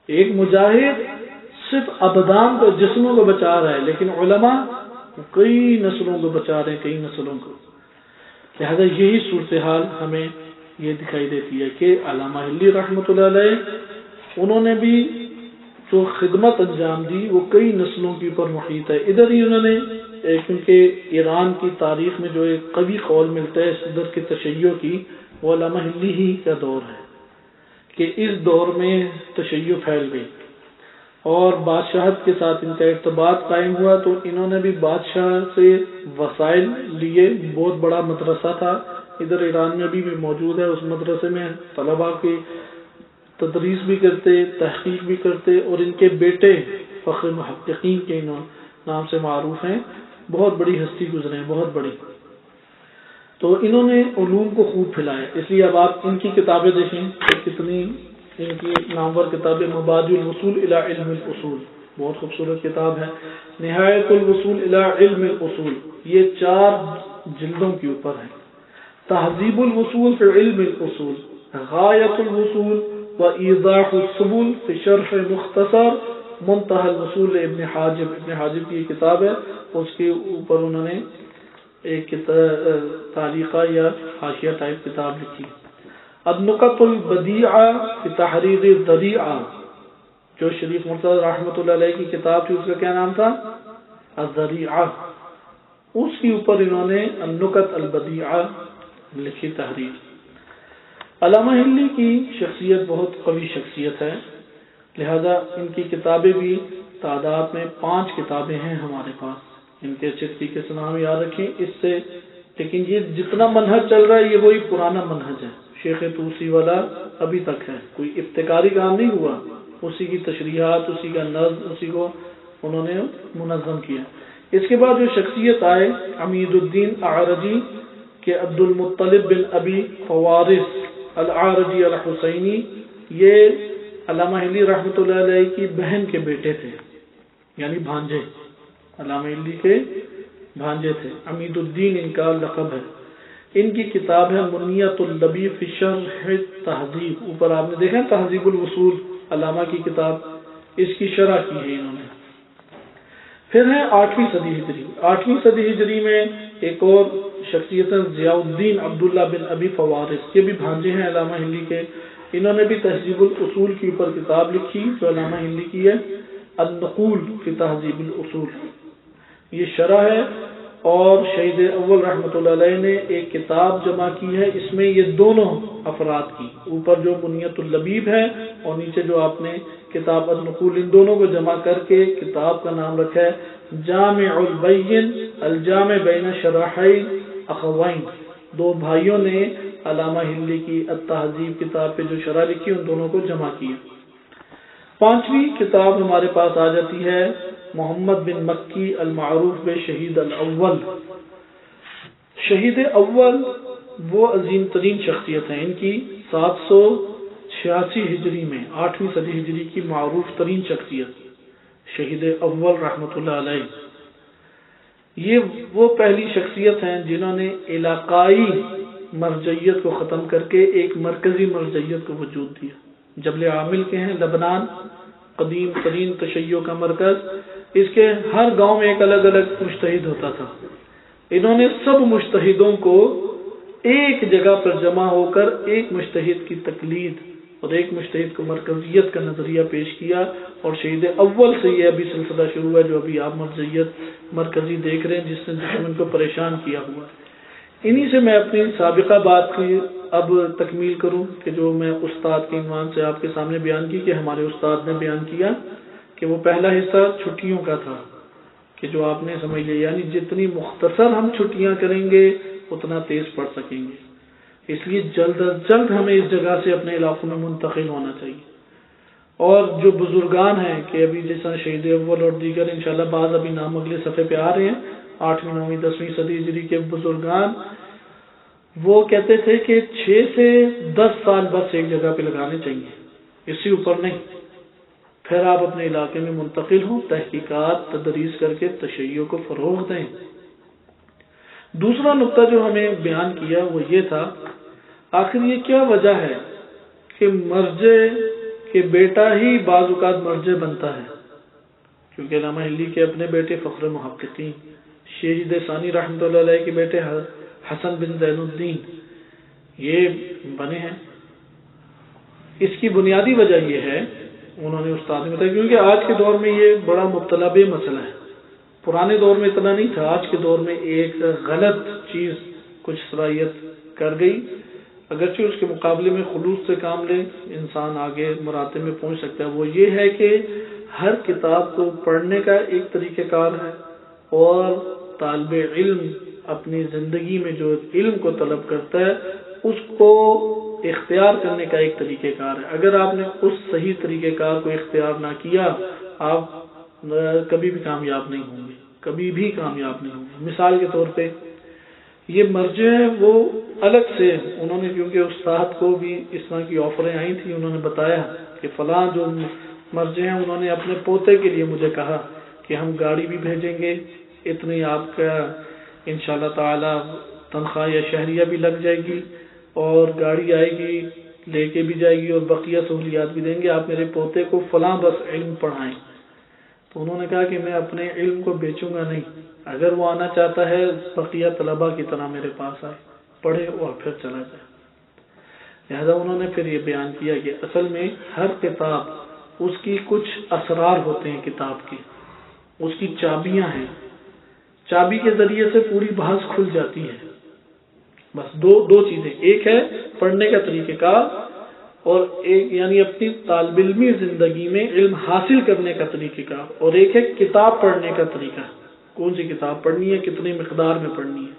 ایک مجاہد صرف ابدان کو جسموں کو بچا رہا ہے، لیکن علماء کئی نسلوں کو بچا رہے ہیں، کئی نسلوں کو. لہذا یہی صورتحال ہمیں یہ دکھائی دیتی ہے کہ علامہ حلی رحمۃ اللہ علیہ انہوں نے بھی جو خدمت انجام دی وہ کئی نسلوں کے اوپر محیط ہے. ادھر ہی انہوں نے کیونکہ ایران کی تاریخ میں جو ایک قوی قول ملتا ہے ادھر کے تشیع کی، وہ علامہ حلی ہی کا دور ہے کہ اس دور میں تشیع پھیل گئی اور بادشاہت کے ساتھ ان کا ارتباط قائم ہوا. تو انہوں نے بھی بادشاہ سے وسائل لیے. بہت بڑا مدرسہ تھا ادھر ایران میں بھی موجود ہے. اس مدرسے میں طلباء کی تدریس بھی کرتے، تحقیق بھی کرتے، اور ان کے بیٹے فخر محققین کے نام سے معروف ہیں. بہت بڑی ہستی گزرے ہیں، بہت بڑی. تو انہوں نے علوم کو خوب پھیلایا. اس لیے اب آپ ان کی کتابیں دیکھیں کہ کتنی ان کی نامور کتاب مبادئ الوصول الی علم الاصول، بہت خوبصورت کتاب ہے. نہایت الوصول الی علم الاصول، یہ 4 جلدوں کے اوپر ہے. تہذیب الوصول فی علم الاصول، غایت الوصول و ایضاح السبل فی شرح مختصر منتہى الوصول ابن حاجب. ابن حاجب کی یہ کتاب ہے، اس کے اوپر انہوں نے ایک تعلیقہ یا حاشیہ ٹائپ کتاب لکھی. النقط البدیعہ فی تحریر الذریعہ، جو شریف مرتضی رحمۃ اللہ علیہ کی کتاب تھی، اس کا کیا نام تھا؟ الذریعہ. اس کے اوپر انہوں نے النقط البدیعہ لکھی تحریر. علامہ ہلی کی شخصیت بہت قوی شخصیت ہے، لہذا ان کی کتابیں بھی تعداد میں 5 کتابیں ہیں ہمارے پاس. ان کے اچھے طریقے سے نام یاد رکھیں اس سے. لیکن یہ جتنا منہج چل رہا ہے یہ وہی پرانا منہج ہے، شیخ طوسی والا ابھی تک ہے، کوئی ابتکاری کام نہیں ہوا. اسی کی تشریحات، اسی کا نظم، اسی کو انہوں نے منظم کیا. اس کے بعد جو شخصیت آئے عمید الدین اعرجی کہ عبد المطلب بن ابی فوارس العارجی الحسینی، یہ علامہ ہلی رحمۃ اللہ علیہ کی بہن کے بیٹے تھے، یعنی بھانجے، علامہ ہلی کے بھانجے تھے. عمید الدین ان کا لقب ہے. ان کی کتاب ہے منیت اللبیب فی شرح تہذیب. اوپر آپ نے دیکھا تہذیب الوصول علامہ کی کتاب، اس کی شرح کی ہے انہوں نے. پھر ہے 8ویں صدی ہجری. 8ویں صدی ہجری میں ایک اور شخصیت ضیاء الدین عبداللہ بن ابی فوارس، یہ بھی بھانجے ہیں علامہ ہلی کے. انہوں نے بھی تہذیب الاصول کے اوپر کتاب لکھی جو علامہ ہلی کی ہے، النقول فی تہذیب الاصول، یہ شرح ہے. اور شہید اول رحمۃ اللہ علیہ نے ایک کتاب جمع کی ہے، اس میں یہ دونوں افراد کی، اوپر جو منیت اللبیب ہے اور نیچے جو آپ نے کتاب النقول، ان دونوں کو جمع کر کے کتاب کا نام رکھا ہے جامع البین الجامع بین شرحی اخوین. 2 بھائیوں نے علامہ ہلی کی التہذیب کتاب پہ جو شرح لکھی ان دونوں کو جمع کیا. 5ویں کتاب ہمارے پاس آ جاتی ہے محمد بن مکی المعروف بے شہید الاول. شہید اول وہ عظیم ترین شخصیت ہیں. ان کی 786 ہجری میں 8ویں صدی ہجری کی معروف ترین شخصیت شہید اول رحمۃ اللہ علیہ. یہ وہ پہلی شخصیت ہیں جنہوں نے علاقائی مرجعیت کو ختم کر کے ایک مرکزی مرجعیت کو وجود دیا. جبل عامل کے ہیں لبنان، قدیم ترین تشیع کا مرکز. اس کے ہر گاؤں میں ایک الگ الگ مجتہد ہوتا تھا. انہوں نے سب مجتہدوں کو ایک جگہ پر جمع ہو کر ایک مجتہد کی تقلید اور ایک مجتہد کو مرکزیت کا نظریہ پیش کیا. اور شہید اول سے یہ ابھی سلسلہ شروع ہے جو ابھی آپ مرجعیت مرکزی دیکھ رہے ہیں، جس نے دشمن کو پریشان کیا ہوا. انہی سے میں اپنی سابقہ بات کی اب تکمیل کروں کہ جو میں استاد کے عنوان سے آپ کے سامنے بیان کی کہ ہمارے استاد نے بیان کیا کہ وہ پہلا حصہ چھٹیوں کا تھا کہ جو آپ نے سمجھ لیا، یعنی جتنی مختصر ہم چھٹیاں کریں گے اتنا تیز پڑھ سکیں گے. اس لیے جلد از جلد ہمیں اس جگہ سے اپنے علاقوں میں منتقل ہونا چاہیے. اور جو بزرگان ہیں کہ ابھی جیسا شہید اول اور دیگر انشاءاللہ بعض ابھی نام اگلے صفحے پہ آ رہے ہیں، 8ویں 9ویں 10ویں صدی ہجری کے بزرگان، وہ کہتے تھے کہ 6 سے 10 سال بس ایک جگہ پہ لگانے چاہیے، اس سے اوپر نہیں. پھر آپ اپنے علاقے میں منتقل ہوں، تحقیقات تدریس کر کے تشیع کو فروغ دیں. دوسرا نقطہ جو ہمیں بیان کیا وہ یہ تھا، آخر یہ کیا وجہ ہے کہ مرجع کہ بیٹا ہی بعض اوقات مرجع بنتا ہے. کیونکہ علامہ ہلی کے اپنے بیٹے فخر محققین شہید ثانی رحمۃ اللہ علیہ کے بیٹے حسن بن زین الدین یہ بنے ہیں. اس کی بنیادی وجہ یہ ہے، انہوں نے استاد نے بتایا، کیونکہ آج کے دور میں یہ بڑا مبتلا بے مسئلہ ہے. پرانے دور میں اتنا نہیں تھا، آج کے دور میں ایک غلط چیز کچھ صلاحیت کر گئی، اگرچہ اس کے مقابلے میں خلوص سے کام لے انسان آگے مراتب میں پہنچ سکتا ہے. وہ یہ ہے کہ ہر کتاب کو پڑھنے کا ایک طریقہ کار ہے اور طالب علم اپنی زندگی میں جو علم کو طلب کرتا ہے اس کو اختیار کرنے کا ایک طریقہ کار ہے. اگر آپ نے اس صحیح طریقہ کار کو اختیار نہ کیا آپ کبھی بھی کامیاب نہیں ہوں گے، کبھی بھی کامیاب نہیں ہوں گے. مثال کے طور پہ یہ مرجع ہے وہ الگ سے انہوں نے، کیونکہ استاد کو بھی اس طرح کی آفریں آئی تھی، انہوں نے بتایا کہ فلاں جو مرجع ہیں انہوں نے اپنے پوتے کے لیے مجھے کہا کہ ہم گاڑی بھی بھیجیں گے، اتنی آپ کا انشاءاللہ تعالی تنخواہ یا شہریہ بھی لگ جائے گی، اور گاڑی آئے گی لے کے بھی جائے گی، اور بقیہ سہولیات بھی دیں گے، آپ میرے پوتے کو فلاں بس علم پڑھائیں۔ تو انہوں نے کہا کہ میں اپنے علم کو بیچوں گا نہیں، اگر وہ آنا چاہتا ہے بقیہ طلباء کی طرح میرے پاس آئے، پڑھے اور پھر چلا جائے۔ لہذا انہوں نے پھر یہ بیان کیا کہ اصل میں ہر کتاب اس کی کچھ اسرار ہوتے ہیں، کتاب کے اس کی چابیاں ہیں، چابی کے ذریعے سے پوری بحث کھل جاتی ہے۔ بس دو چیزیں، ایک ہے پڑھنے کا طریقہ کار، اور ایک یعنی اپنی طالب علمی زندگی میں علم حاصل کرنے کا طریقہ کار، اور ایک ہے کتاب پڑھنے کا طریقہ، کون سی کتاب پڑھنی ہے، کتنی مقدار میں پڑھنی ہے۔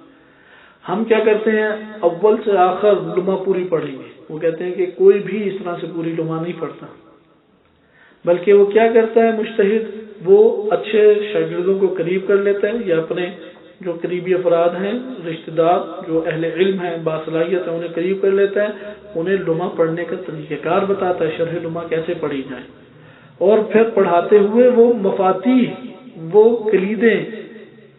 ہم کیا کرتے ہیں، اول سے آخر لمحہ پوری پڑھیں گے، وہ کہتے ہیں کہ کوئی بھی اس طرح سے پوری لمحہ نہیں پڑھتا، بلکہ وہ کیا کرتا ہے مجتہد، وہ اچھے شاگردوں کو قریب کر لیتا ہے، یا اپنے جو قریبی افراد ہیں، رشتہ دار جو اہل علم ہیں، باصلاحیت ہیں، انہیں قریب کر لیتا ہے، انہیں لمحہ پڑھنے کا طریقہ کار بتاتا ہے، شرح لمحہ کیسے پڑھی جائے، اور پھر پڑھاتے ہوئے وہ مفاتیح، وہ کلیدیں،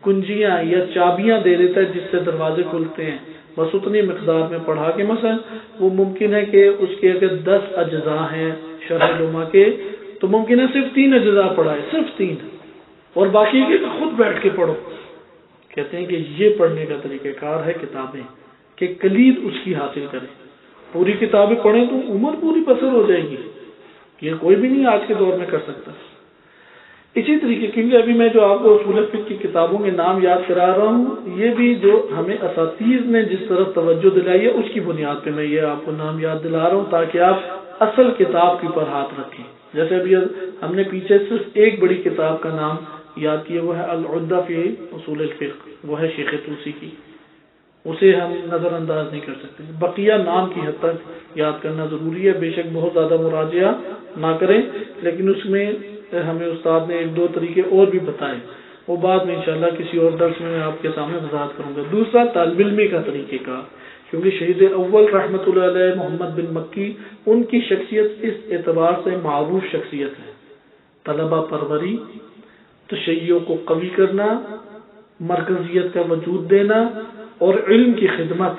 کنجیاں یا چابیاں دے دیتا ہے جس سے دروازے کھلتے ہیں۔ بس اتنی مقدار میں پڑھا کے، مثلا وہ ممکن ہے کہ اس کے اگر 10 اجزاء ہیں شرح لمحہ کے، تو ممکن ہے صرف 3 اجزاء پڑھائے، صرف 3، اور باقی کے خود بیٹھ کے پڑھو۔ کہتے ہیں کہ یہ پڑھنے کا طریقہ کار ہے کتابیں، کہ کلید اس کی حاصل کریں۔ پوری کتابیں پڑھیں تو عمر پوری بسر ہو جائے گی، یہ کوئی بھی نہیں آج کے دور میں کر سکتا۔ اسی طریقے، کیونکہ ابھی میں جو آپ کو اصول فقہ کی کتابوں کے نام یاد کرا رہا ہوں، یہ بھی جو ہمیں اساتذہ نے جس طرف توجہ دلائی ہے اس کی بنیاد پہ میں یہ آپ کو نام یاد دلا رہا ہوں، تاکہ آپ اصل کتاب کے اوپر ہاتھ رکھیں۔ جیسے ابھی ہم نے پیچھے صرف ایک بڑی کتاب کا نام یاد کیا، وہ ہے العدہ فی اصول الفقہ، وہ ہے شیخ طوسی کی، اسے ہم نظر انداز نہیں کر سکتے۔ بقیہ نام کی حد تک یاد کرنا ضروری ہے، بے شک بہت زیادہ مراجعہ نہ کریں، لیکن اس میں ہمیں استاد نے 1-2 طریقے اور بھی بتائے، وہ بعد میں انشاءاللہ کسی اور درس میں آپ کے سامنے وضاحت کروں گا۔ دوسرا، طالب علمی کا طریقہ کار، کیونکہ شہید اول رحمۃ اللہ علیہ محمد بن مکی، ان کی شخصیت اس اعتبار سے معروف شخصیت ہے، طلبہ پروری، تشیع کو قوی کرنا، مرکزیت کا وجود دینا، اور علم کی خدمت۔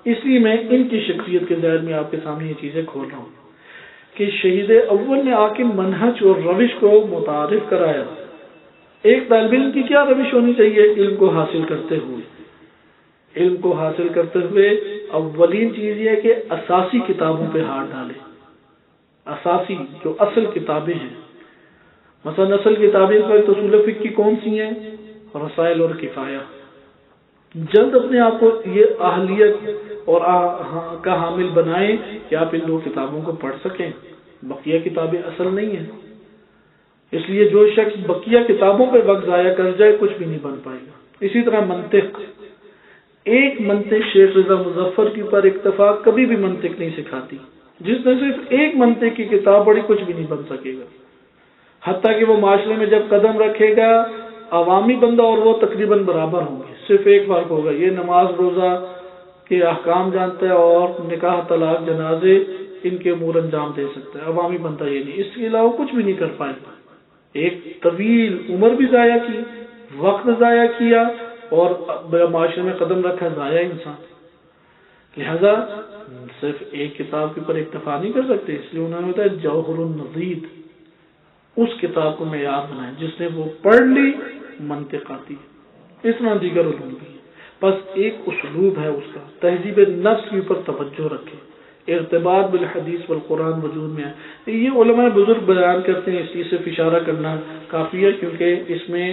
اس لیے میں ان کی شخصیت کے ظاہر میں آپ کے سامنے یہ چیزیں کھول رہا ہوں کہ شہید اول نے آ کے منہج اور روش کو متعارف کرایا۔ ایک طالب علم کی کیا روش ہونی چاہیے علم کو حاصل کرتے ہوئے؟ علم کو حاصل کرتے ہوئے اولین چیز یہ ہے کہ اساسی کتابوں پہ ہاتھ ڈالے، اساسی جو اصل کتابیں ہیں، مثلا اصل کتابیں پر اصول فقہ کی کون سی ہیں؟ رسائل اور کفایہ۔ جلد اپنے آپ کو یہ اہلیت اور کا حامل بنائیں کہ آپ ان 2 کتابوں کو پڑھ سکیں، بقیہ کتابیں اصل نہیں ہیں۔ اس لیے جو شخص بقیہ کتابوں پہ وقت ضائع کر جائے کچھ بھی نہیں بن پائے گا۔ اسی طرح منطق، ایک منطق شیخ رضا مظفر کے اوپر اکتفا کبھی بھی منطق نہیں سکھاتی، جس نے صرف ایک منطق کی کتاب پڑھی کچھ بھی نہیں بن سکے گا، حتیٰ کہ وہ معاشرے میں جب قدم رکھے گا عوامی بندہ اور وہ تقریباً برابر ہوں گے، صرف ایک فرق ہوگا، یہ نماز روزہ کے احکام جانتا ہے اور نکاح طلاق جنازے ان کے امور انجام دے سکتا ہے، عوامی بندہ یہ نہیں، اس کے علاوہ کچھ بھی نہیں کر پائے گا۔ ایک طویل عمر بھی ضائع کی، وقت ضائع کیا، اور معاشرے میں قدم رکھا، ضائع انسان۔ لہذا صرف ایک کتاب کے اوپر اکتفا نہیں کر سکتے، اس لیے انہوں نے بتایا جوہر النضید، اس کتاب کو معیار بنائیں جس نے وہ پڑھ لی، منطق آتی ہے، اس طرح دیگر علوم بھی۔ بس ایک اسلوب ہے اس کا، تہذیب نفس کے اوپر توجہ رکھے، ارتباط بالحدیث والقرآن وجود میں ہے۔ یہ علماء بزرگ بیان کرتے ہیں، اس لیے صرف اشارہ کرنا کافی ہے، کیونکہ اس میں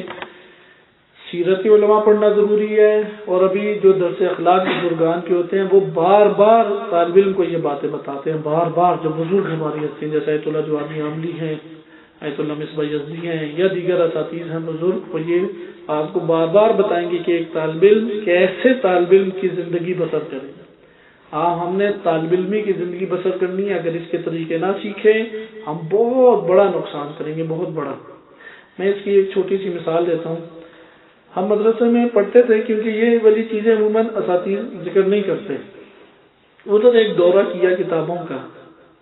سیرت علماء پڑھنا ضروری ہے، اور ابھی جو درس اخلاق بزرگان کے ہوتے ہیں وہ بار بار طالب علم کو یہ باتیں بتاتے ہیں، بار بار جو بزرگ ہماری ہستی ہیں، جیسے آیت اللہ جوانی عاملی ہیں، آیت اللہ مصباح یزدی ہیں، یا دیگر اساتذہ ہیں بزرگ، اور یہ آپ کو بار بار بتائیں گے کہ ایک طالب علم کیسے طالب علم کی زندگی بسر کرے۔ ہم نے طالب علمی کی زندگی بسر کرنی ہے، اگر اس کے طریقے نہ سیکھیں ہم بہت بڑا نقصان کریں گے، بہت بڑا۔ میں اس کی ایک چھوٹی سی مثال دیتا ہوں۔ ہم مدرسے میں پڑھتے تھے، کیونکہ یہ والی چیزیں عموماً اساتذہ ذکر نہیں کرتے، ادھر ایک دورہ کیا کتابوں کا،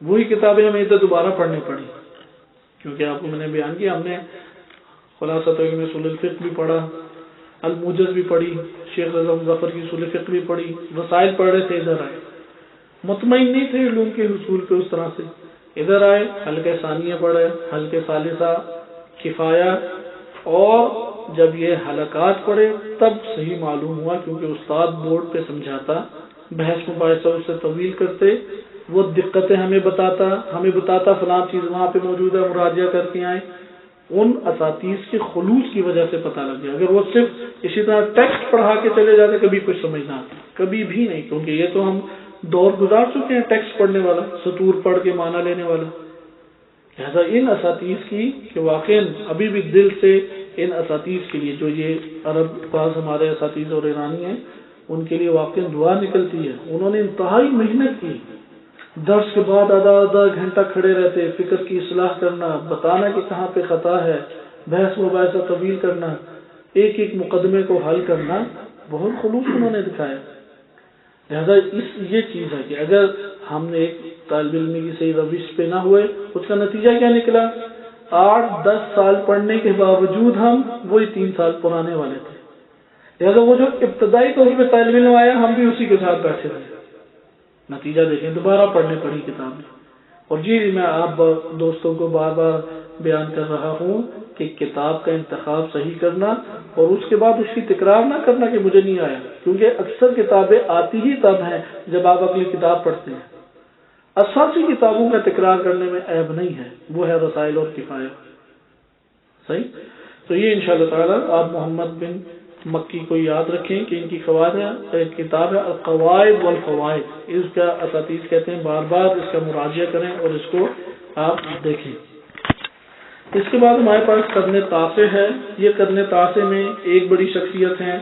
وہی کتابیں ہمیں ادھر دوبارہ پڑھنی پڑی، کیونکہ آپ کو میں نے بیان کیا، ہم نے خلاصۃ علم اصول الفقہ بھی پڑھا، الموجز بھی پڑھی، شیخ اعظم ظفر کی اصول فقہ بھی پڑھی، وسائل پڑھ رہے تھے، ادھر آئے مطمئن نہیں تھے علوم کے حصول پہ اس طرح سے، ادھر آئے حلقہ ثانیہ پڑھے، حلقہ ثالثہ، کفایہ، اور جب یہ حلقات پڑھے تب صحیح معلوم ہوا، کیونکہ استاد بورڈ پہ سمجھاتا، بحث مباحثہ اس سے طویل کرتے، وہ دقتیں ہمیں بتاتا فلاں چیز وہاں پہ موجود ہے، مراجعہ کر کے آئیں، ان اساتذہ کے خلوص کی وجہ سے پتہ لگ گیا۔ اگر وہ صرف اسی طرح ٹیکسٹ پڑھا کے چلے جاتے کبھی کچھ سمجھ نہ آتی، کبھی بھی نہیں، کیونکہ یہ تو ہم دور گزار چکے ہیں ٹیکسٹ پڑھنے والا، سطور پڑھ کے معنی لینے والا۔ لہذا ان اساتذہ کی کہ واقعی ابھی بھی دل سے ان اساتذہ کے لیے، جو یہ عرب بعض ہمارے اساتذہ اور ایرانی ہیں، ان کے لیے واقعی دعا نکلتی ہے۔ انہوں نے انتہائی محنت کی، درس کے بعد آدھا گھنٹہ کھڑے رہتے، فکر کی اصلاح کرنا، بتانا کہ کہاں پہ خطا ہے، بحث مباحثہ طویل کرنا، ایک ایک مقدمے کو حل کرنا، بہت خلوص انہوں نے دکھایا۔ لہذا یہ چیز ہے کہ اگر ہم نے ایک طالب علم کی صحیح روش پہ نہ ہوئے، اس کا نتیجہ کیا نکلا؟ 8-10 سال پڑھنے کے باوجود ہم وہی 3 سال پرانے والے تھے۔ لہذا وہ جو ابتدائی طور پہ طالب علم آیا، ہم بھی اسی کے ساتھ بیٹھے رہے۔ نتیجہ دیکھیں، دوبارہ پڑھنے پڑی کتابیں۔ اور جی میں آپ دوستوں کو بار بار بیان کر رہا ہوں کہ کتاب کا انتخاب صحیح کرنا، اور اس کے بعد اس کی تکرار نہ کرنا کہ مجھے نہیں آیا، کیونکہ اکثر کتابیں آتی ہی تب ہیں جب آپ اگلی کتاب پڑھتے ہیں۔ اساسی کتابوں کا تکرار کرنے میں عیب نہیں ہے، وہ ہے رسائل اور کفایہ۔ صحیح؟ تو یہ انشاءاللہ تعالی آپ محمد بن مکی کو یاد رکھیں کہ ان کی کتاب ہے القواعد والفوائد، اس کا اساتذہ کہتے ہیں بار بار اس کا مراجعہ کریں اور اس کو آپ دیکھیں۔ اس کے بعد ہمارے پاس قرن تاسع ہے۔ یہ قرن تاسع میں ایک بڑی شخصیت ہیں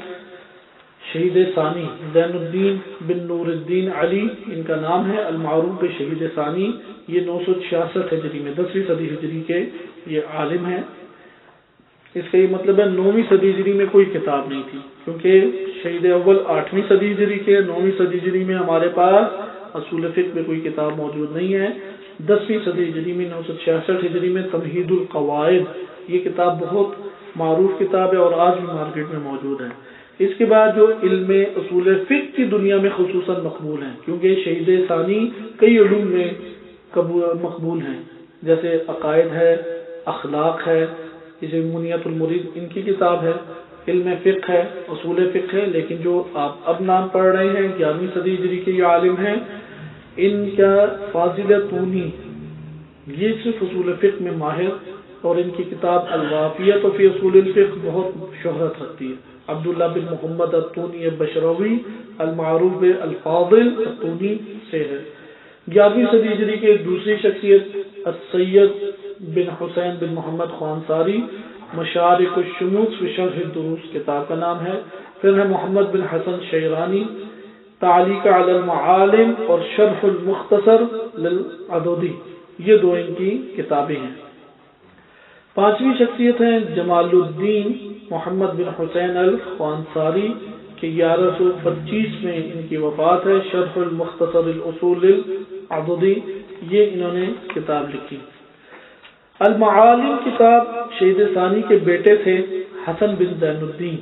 شہید ثانی زین الدین بن نور الدین علی، ان کا نام ہے، المعروف شہید ثانی۔ یہ 966 ہجری میں 10ویں صدی ہجری کے یہ عالم ہیں۔ اس کا یہ مطلب ہے 9ویں صدی ہجری میں کوئی کتاب نہیں تھی، کیونکہ شہید اول 8ویں صدی ہجری کے، 9ویں صدی ہجری میں ہمارے پاس اصول فقہ میں کوئی کتاب موجود نہیں ہے۔ 10ویں صدی ہجری میں 966 ہجری میں تمہید القواعد، یہ کتاب بہت معروف کتاب ہے اور آج بھی مارکیٹ میں موجود ہے۔ اس کے بعد جو علم اصول فقہ کی دنیا میں خصوصاً مقبول ہیں، کیونکہ شہید ثانی کئی علوم میں مقبول ہیں، جیسے عقائد ہے، اخلاق ہے، جیسے منیت المرید ان کی کتاب ہے، علم فقہ ہے، اصول فقہ ہے، لیکن جو آپ اب نام پڑھ رہے ہیں 11ویں صدی ہجری کے یہ عالم ہیں، ان کا فاضل تونی، یہ صرف اصول فقہ میں ماہر، اور ان کی کتاب الوافیۃ فی اصول الفقہ بہت شہرت رکھتی ہے۔ عبداللہ بن محمد التونی بشروی المعروف الفاضل التونی سے ہے۔ 11ویں صدی ہجری کے دوسری شخصیت السید بن حسین بن محمد خوانصاری، مشارق الشموس فی شرح الدروس کتاب کا نام ہے۔ پھر ہے محمد بن حسن شیرانی، تعلیق علی المعالم اور شرح المختصر للعدودی، یہ دو ان کی کتابیں ہیں۔ 5ویں شخصیت ہیں جمال الدین محمد بن حسین الخوانصاری کہ 1125 میں ان کی وفات ہے، شرح المختصر الاصول العدودی، یہ انہوں نے کتاب لکھی۔ المعالم کتاب شہید ثانی کے بیٹے تھے حسن بن زین الدین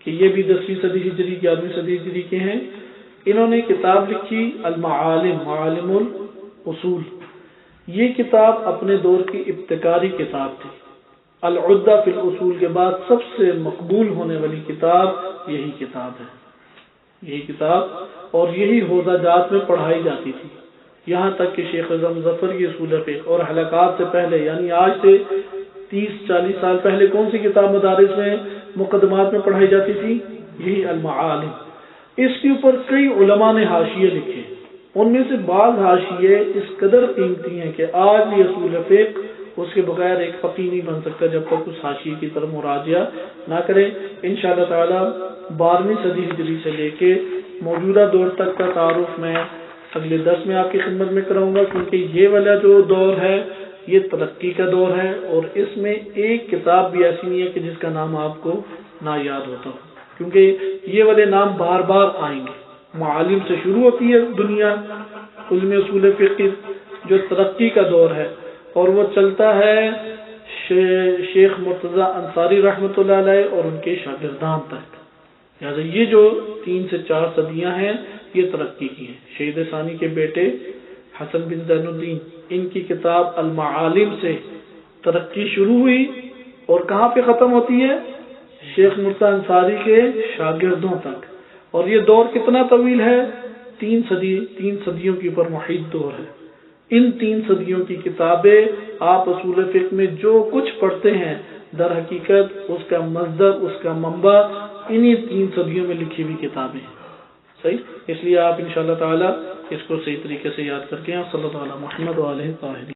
کہ یہ بھی 10ویں صدی ہجری 11ویں صدی ہجری کے ہیں۔ انہوں نے کتاب لکھی المعالم، معالم الاصول، یہ کتاب اپنے دور کی ابتکاری کتاب تھی۔ العدہ فی الاصول کے بعد سب سے مقبول ہونے والی کتاب یہی کتاب ہے، یہی کتاب، اور یہی حوزہ جات میں پڑھائی جاتی تھی، یہاں تک کہ شیخ اعظم ظفر کی اصول فقہ اور حلقات سے پہلے، یعنی آج سے 30-40 سال پہلے کون سی کتاب مدارس میں مقدمات میں پڑھائی جاتی تھی؟ یہی المعالم۔ اس کے اوپر کئی علماء نے حاشیے لکھے، ان میں سے بعض حاشیے اس قدر قیمتی ہیں کہ آج بھی اصول فقہ اس کے بغیر ایک فقیہ نہیں بن سکتا جب تک اس حاشیے کی طرف مراجعہ نہ کریں۔ انشاءاللہ تعالی 12ویں صدی ہجری سے لے کے موجودہ دور تک کا تعارف میں اگلے 10 میں آپ کی خدمت میں کراؤں گا، کیونکہ یہ والا جو دور ہے یہ ترقی کا دور ہے، اور اس میں ایک کتاب بھی ایسی نہیں ہے کہ جس کا نام آپ کو نہ یاد ہوتا ہو، کیونکہ یہ والے نام بار بار آئیں گے، معالم سے شروع ہوتی ہے دنیا علم اصول فقہ جو ترقی کا دور ہے، اور وہ چلتا ہے شیخ مرتضی انصاری رحمۃ اللہ علیہ اور ان کے شاگردان تک۔ لہٰذا یہ جو 3 سے 4 صدیاں ہیں یہ ترقی کی ہیں۔ شہید ثانی کے بیٹے حسن بن زین الدین، ان کی کتاب المعالم سے ترقی شروع ہوئی اور کہاں پہ ختم ہوتی ہے؟ شیخ مرتضی انصاری کے شاگردوں تک۔ اور یہ دور کتنا طویل ہے؟ 3 صدیوں کے اوپر محیط دور ہے۔ ان 3 صدیوں کی کتابیں آپ اصول فقہ میں جو کچھ پڑھتے ہیں در حقیقت اس کا مصدر، اس کا منبع انہی 3 صدیوں میں لکھی ہوئی کتابیں ہیں۔ صحیح؟ اس لیے آپ انشاءاللہ تعالی اس کو صحیح طریقے سے یاد کر کے صلی اللہ علیہ محمد و علیہ طاہرین۔